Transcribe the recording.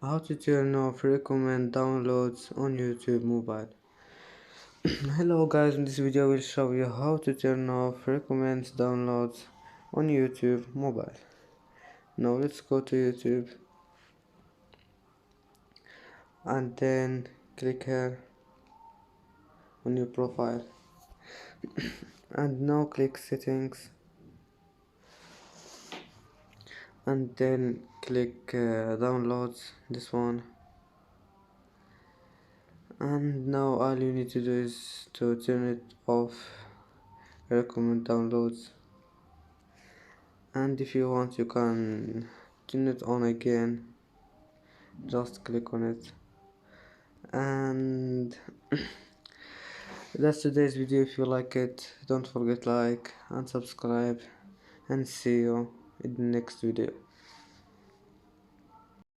How to turn off recommend downloads on YouTube mobile. Hello guys, in this video I will show you how to turn off recommend downloads on YouTube mobile. Now let's go to YouTube and then click here on your profile and now click settings and then click downloads, this one. And now all you need to do is to turn it off recommend downloads, and if you want you can turn it on again, just click on it. And that's today's video. If you like it, don't forget like and subscribe, and see you in the next video.